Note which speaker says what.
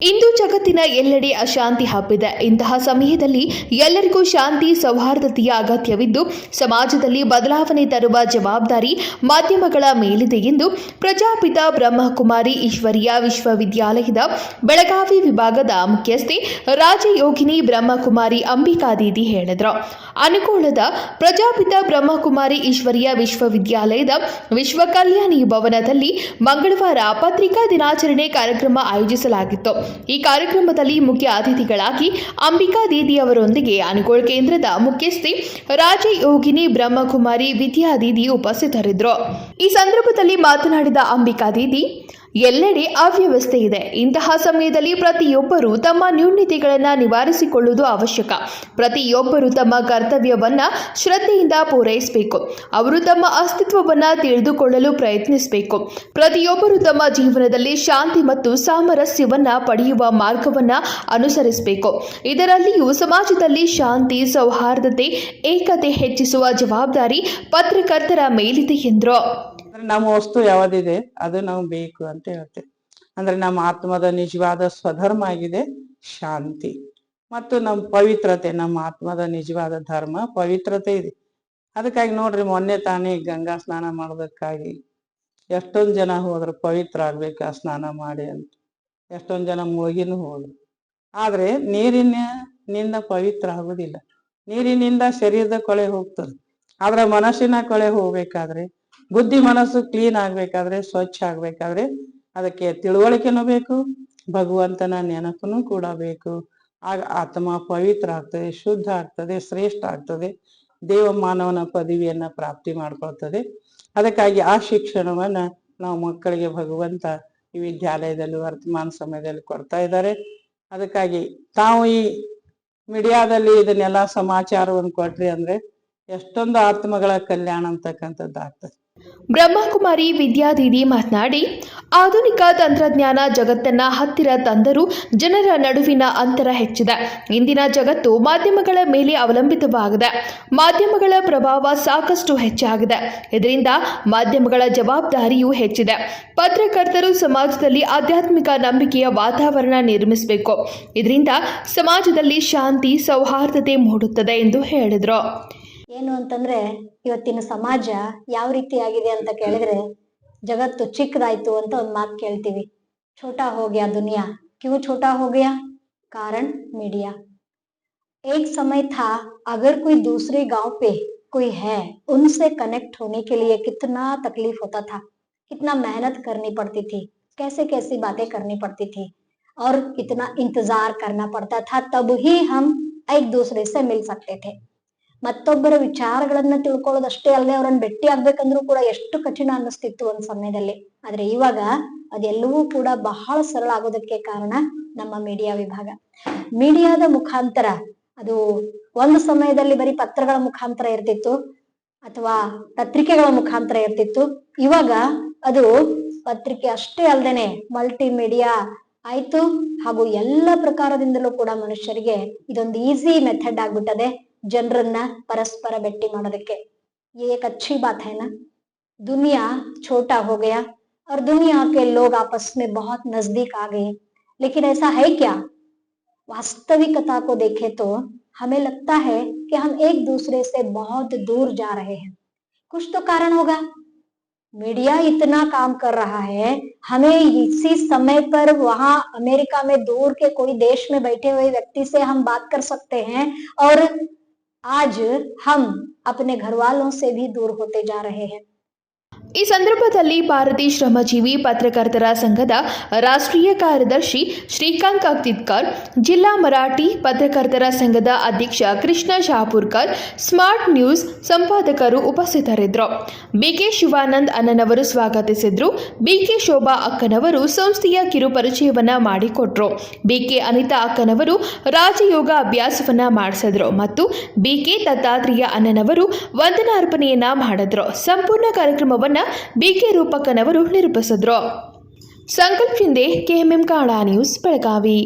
Speaker 1: ಇಂದು ಜಗತ್ತಿನ ಎಲ್ಲೆಡೆ ಅಶಾಂತಿ ಹಬ್ಬಿದೆ. ಇಂತಹ ಸಮಯದಲ್ಲಿ ಎಲ್ಲರಿಗೂ ಶಾಂತಿ ಸೌಹಾರ್ದತೆಯ ಅಗತ್ಯವಿದ್ದು ಸಮಾಜದಲ್ಲಿ ಬದಲಾವಣೆ ತರುವ ಜವಾಬ್ದಾರಿ ಮಾಧ್ಯಮಗಳ ಮೇಲಿದೆ ಎಂದು ಪ್ರಜಾಪಿತ ಬ್ರಹ್ಮಕುಮಾರಿ ಈಶ್ವರೀಯ ವಿಶ್ವವಿದ್ಯಾಲಯದ ಬೆಳಗಾವಿ ವಿಭಾಗದ ಮುಖ್ಯಸ್ಥೆ ರಾಜಯೋಗಿನಿ ಬ್ರಹ್ಮಕುಮಾರಿ ಅಂಬಿಕಾದೀದಿ ಹೇಳಿದರು. ಅನುಕೂಲದ ಪ್ರಜಾಪಿತ ಬ್ರಹ್ಮಕುಮಾರಿ ಈಶ್ವರೀಯ ವಿಶ್ವವಿದ್ಯಾಲಯದ ವಿಶ್ವ ಕಲ್ಯಾಣಿ ಭವನದಲ್ಲಿ ಮಂಗಳವಾರ ಪತ್ರಿಕಾ ದಿನಾಚರಣೆ ಕಾರ್ಯಕ್ರಮ ಆಯೋಜಿಸಲಾಗಿತ್ತು. ಈ ಕಾರ್ಯಕ್ರಮದಲ್ಲಿ ಮುಖ್ಯ ಅತಿಥಿಗಳಾಗಿ ಅಂಬಿಕಾದೀದಿ ಅವರೊಂದಿಗೆ ಅನುಗೋಳ ಕೇಂದ್ರದ ಮುಖ್ಯಸ್ಥೆ ರಾಜಯೋಗಿನಿ ಬ್ರಹ್ಮಕುಮಾರಿ ವಿದ್ಯಾದೀದಿ ಉಪಸ್ಥಿತರಿದ್ದರು. ಈ ಸಂದರ್ಭದಲ್ಲಿ ಮಾತನಾಡಿದ ಅಂಬಿಕಾದೀದಿ, ಎಲ್ಲೆಡೆ ಅವ್ಯವಸ್ಥೆ ಇದೆ. ಇಂತಹ ಸಮಯದಲ್ಲಿ ಪ್ರತಿಯೊಬ್ಬರೂ ತಮ್ಮ ನ್ಯೂನತೆಗಳನ್ನು ನಿವಾರಿಸಿಕೊಳ್ಳುವುದು ಅವಶ್ಯಕ. ಪ್ರತಿಯೊಬ್ಬರೂ ತಮ್ಮ ಕರ್ತವ್ಯವನ್ನ ಶ್ರದ್ಧೆಯಿಂದ ಪೂರೈಸಬೇಕು. ಅವರು ತಮ್ಮ ಅಸ್ತಿತ್ವವನ್ನು ತಿಳಿದುಕೊಳ್ಳಲು ಪ್ರಯತ್ನಿಸಬೇಕು. ಪ್ರತಿಯೊಬ್ಬರು ತಮ್ಮ ಜೀವನದಲ್ಲಿ ಶಾಂತಿ ಮತ್ತು ಸಾಮರಸ್ಯವನ್ನ ಪಡೆಯುವ ಮಾರ್ಗವನ್ನ ಅನುಸರಿಸಬೇಕು. ಇದರಲ್ಲಿಯೂ ಸಮಾಜದಲ್ಲಿ ಶಾಂತಿ, ಸೌಹಾರ್ದತೆ, ಏಕತೆ ಹೆಚ್ಚಿಸುವ ಜವಾಬ್ದಾರಿ ಪತ್ರಕರ್ತರ ಮೇಲಿದೆ ಎಂದರು.
Speaker 2: ನಮ್ಮ ವಸ್ತು ಯಾವುದಿದೆ ಅದು ನಾವು ಬೇಕು ಅಂತ ಹೇಳ್ತೇವೆ. ಅಂದ್ರೆ ನಮ್ಮ ಆತ್ಮದ ನಿಜವಾದ ಸ್ವಧರ್ಮ ಆಗಿದೆ ಶಾಂತಿ ಮತ್ತು ನಮ್ಮ ಪವಿತ್ರತೆ. ನಮ್ಮ ಆತ್ಮದ ನಿಜವಾದ ಧರ್ಮ ಪವಿತ್ರತೆ ಇದೆ. ಅದಕ್ಕಾಗಿ ನೋಡ್ರಿ, ಮೊನ್ನೆ ತಾನೇ ಗಂಗಾ ಸ್ನಾನ ಮಾಡೋದಕ್ಕಾಗಿ ಎಷ್ಟೊಂದು ಜನ ಹೋದ್ರು, ಪವಿತ್ರ ಆಗ್ಬೇಕು ಆ ಸ್ನಾನ ಮಾಡಿ ಅಂತ. ಎಷ್ಟೊಂದು ಜನ ಮುಳುಗಿನೂ ಹೋದ್ರು. ಆದ್ರೆ ನೀರಿನಿಂದ ಪವಿತ್ರ ಆಗುದಿಲ್ಲ. ನೀರಿನಿಂದ ಶರೀರದ ಕೊಳೆ ಹೋಗ್ತದೆ. ಆದ್ರೆ ಮನಸ್ಸಿನ ಕೊಳೆ ಹೋಗ್ಬೇಕಾದ್ರೆ, ಬುದ್ಧಿ ಮನಸ್ಸು ಕ್ಲೀನ್ ಆಗ್ಬೇಕಾದ್ರೆ, ಸ್ವಚ್ಛ ಆಗ್ಬೇಕಾದ್ರೆ ಅದಕ್ಕೆ ತಿಳುವಳಿಕೆನೂ ಬೇಕು, ಭಗವಂತನ ನೆನಪನು ಕೂಡ ಬೇಕು. ಆಗ ಆತ್ಮ ಪವಿತ್ರ ಆಗ್ತದೆ, ಶುದ್ಧ ಆಗ್ತದೆ, ಶ್ರೇಷ್ಠ ಆಗ್ತದೆ, ದೇವ ಮಾನವನ ಪದವಿಯನ್ನ ಪ್ರಾಪ್ತಿ ಮಾಡ್ಕೊಳ್ತದೆ. ಅದಕ್ಕಾಗಿ ಆ ಶಿಕ್ಷಣವನ್ನ ನಾವು ಮಕ್ಕಳಿಗೆ ಭಗವಂತ ಈ ವಿದ್ಯಾಲಯದಲ್ಲಿ ವರ್ತಮಾನ ಸಮಯದಲ್ಲಿ ಕೊಡ್ತಾ ಇದ್ದಾರೆ. ಅದಕ್ಕಾಗಿ ತಾವು ಈ ಮೀಡಿಯಾದಲ್ಲಿ ಇದನ್ನೆಲ್ಲ ಸಮಾಚಾರವನ್ನು ಕೊಟ್ರಿ ಅಂದ್ರೆ ಎಷ್ಟೊಂದು ಆತ್ಮಗಳ ಕಲ್ಯಾಣ ಅಂತಕ್ಕಂಥದ್ದು ಆಗ್ತದೆ.
Speaker 1: ಬ್ರಹ್ಮಕುಮಾರಿ ವಿದ್ಯಾದೀದಿ ಮಾತನಾಡಿ, ಆಧುನಿಕ ತಂತ್ರಜ್ಞಾನ ಜಗತ್ತನ್ನ ಹತ್ತಿರ ತಂದರೂ ಜನರ ನಡುವಿನ ಅಂತರ ಹೆಚ್ಚಿದೆ. ಇಂದಿನ ಜಗತ್ತು ಮಾಧ್ಯಮಗಳ ಮೇಲೆ ಅವಲಂಬಿತವಾಗಿದೆ. ಮಾಧ್ಯಮಗಳ ಪ್ರಭಾವ ಸಾಕಷ್ಟು ಹೆಚ್ಚಾಗಿದೆ. ಇದರಿಂದ ಮಾಧ್ಯಮಗಳ ಜವಾಬ್ದಾರಿಯೂ ಹೆಚ್ಚಿದೆ. ಪತ್ರಕರ್ತರು ಸಮಾಜದಲ್ಲಿ ಆಧ್ಯಾತ್ಮಿಕ ನಂಬಿಕೆಯ ವಾತಾವರಣ ನಿರ್ಮಿಸಬೇಕು. ಇದರಿಂದ ಸಮಾಜದಲ್ಲಿ ಶಾಂತಿ, ಸೌಹಾರ್ದತೆ ಮೂಡುತ್ತದೆ ಎಂದು ಹೇಳಿದರು.
Speaker 3: ಏನು ಅಂತಂದ್ರೆ, ಇವತ್ತಿನ ಸಮಾಜ ಯಾವ ರೀತಿ ಆಗಿದೆ ಅಂತ ಕೇಳಿದ್ರೆ, ಜಗತ್ತು ಚಿಕ್ಕದಾಯ್ತು ಅಂತ ಒಂದು ಮಾತು ಕೇಳ್ತೀವಿ. छोटा हो गया दुनिया. क्यों छोटा हो गया? कारण मीडिया. एक समय था, अगर कोई दूसरे गांव पे कोई है, उनसे कनेक्ट होने के लिए कितना तकलीफ होता था, कितना मेहनत करनी पड़ती थी, कैसे कैसी बातें करनी पड़ती थी और कितना इंतजार करना पड़ता था, तब ही हम एक दूसरे से मिल सकते थे. ಮತ್ತೊಬ್ಬರ ವಿಚಾರಗಳನ್ನ ತಿಳ್ಕೊಳ್ಳೋದಷ್ಟೇ ಅಲ್ಲದೆ ಅವರನ್ನ ಭೇಟಿ ಆಗ್ಬೇಕಂದ್ರೂ ಕೂಡ ಎಷ್ಟು ಕಠಿಣ ಅನ್ನಿಸ್ತಿತ್ತು ಒಂದ್ ಸಮಯದಲ್ಲಿ. ಆದ್ರೆ ಇವಾಗ ಅದೆಲ್ಲವೂ ಕೂಡ ಬಹಳ ಸರಳ ಆಗೋದಕ್ಕೆ ಕಾರಣ ನಮ್ಮ ಮೀಡಿಯಾ ವಿಭಾಗ. ಮೀಡಿಯಾದ ಮುಖಾಂತರ, ಅದು ಒಂದು ಸಮಯದಲ್ಲಿ ಬರೀ ಪತ್ರಗಳ ಮುಖಾಂತರ ಇರ್ತಿತ್ತು ಅಥವಾ ಪತ್ರಿಕೆಗಳ ಮುಖಾಂತರ ಇರ್ತಿತ್ತು. ಇವಾಗ ಅದು ಪತ್ರಿಕೆ ಅಷ್ಟೇ ಅಲ್ದೇನೆ ಮಲ್ಟಿ ಮೀಡಿಯಾ ಆಯ್ತು. ಹಾಗೂ ಎಲ್ಲ ಪ್ರಕಾರದಿಂದಲೂ ಕೂಡ ಮನುಷ್ಯರಿಗೆ ಇದೊಂದು ಈಸಿ ಮೆಥಡ್ ಆಗ್ಬಿಟ್ಟದೆ ಜನರನ್ನ ಪರಸ್ಪರ ಭೇಟಿ ಮಾಡೋದಕ್ಕೆ. ये एक अच्छी बात है ना. दुनिया छोटा हो गया और दुनिया के लोग आपस में बहुत नजदीक आ गए. लेकिन ऐसा है क्या? वास्तविकता को देखें तो हमें लगता है कि हम एक दूसरे से बहुत दूर जा रहे हैं. कुछ तो कारण होगा. मीडिया इतना काम कर रहा है, हमें इसी समय पर वहां अमेरिका में दूर के कोई देश में बैठे हुए व्यक्ति से हम बात कर सकते हैं और आज हम अपने घर वालों से भी दूर होते जा रहे हैं.
Speaker 1: ಈ ಸಂದರ್ಭದಲ್ಲಿ ಭಾರತೀ ಶ್ರಮಜೀವಿ ಪತ್ರಕರ್ತರ ಸಂಘದ ರಾಷ್ಟ್ರೀಯ ಕಾರ್ಯದರ್ಶಿ ಶ್ರೀಕಾಂತ್ ಅಕ್ತಿತ್ಕರ್, ಜಿಲ್ಲಾ ಮರಾಠಿ ಪತ್ರಕರ್ತರ ಸಂಘದ ಅಧ್ಯಕ್ಷ ಕೃಷ್ಣ ಶಾಪುರ್ಕರ್, ಸ್ಮಾರ್ಟ್ ನ್ಯೂಸ್ ಸಂಪಾದಕರು ಉಪಸ್ಥಿತರಿದ್ದರು. ಬಿಕೆ ಶಿವಾನಂದ್ ಅಣ್ಣನವರು ಸ್ವಾಗತಿಸಿದ್ರು. ಬಿಕೆ ಶೋಭಾ ಅಕ್ಕನವರು ಸಂಸ್ಥೆಯ ಕಿರು ಪರಿಚಯವನ್ನ ಮಾಡಿಕೊಟ್ರು. ಬಿಕೆ ಅನಿತಾ ಅಕ್ಕನವರು ರಾಜಯೋಗ ಅಭ್ಯಾಸವನ್ನ ಮಾಡಿಸಿದ್ರು ಮತ್ತು ಬಿಕೆ ದತ್ತಾತ್ರೇಯ ಅಣ್ಣನವರು ವಂದನಾರ್ಪಣೆಯನ್ನ ಮಾಡಿದ್ರು. ಸಂಪೂರ್ಣ ಕಾರ್ಯಕ್ರಮವನ್ನ ಬಿಕೆ ರೂಪಕ್ಕನವರು ನಿರೂಪಿಸಿದ್ರು. ಸಂಕಲ್ಪ ಶಿಂದೆ, KMM ಕನ್ನಡ ನ್ಯೂಸ್, ಬೆಳಗಾವಿ.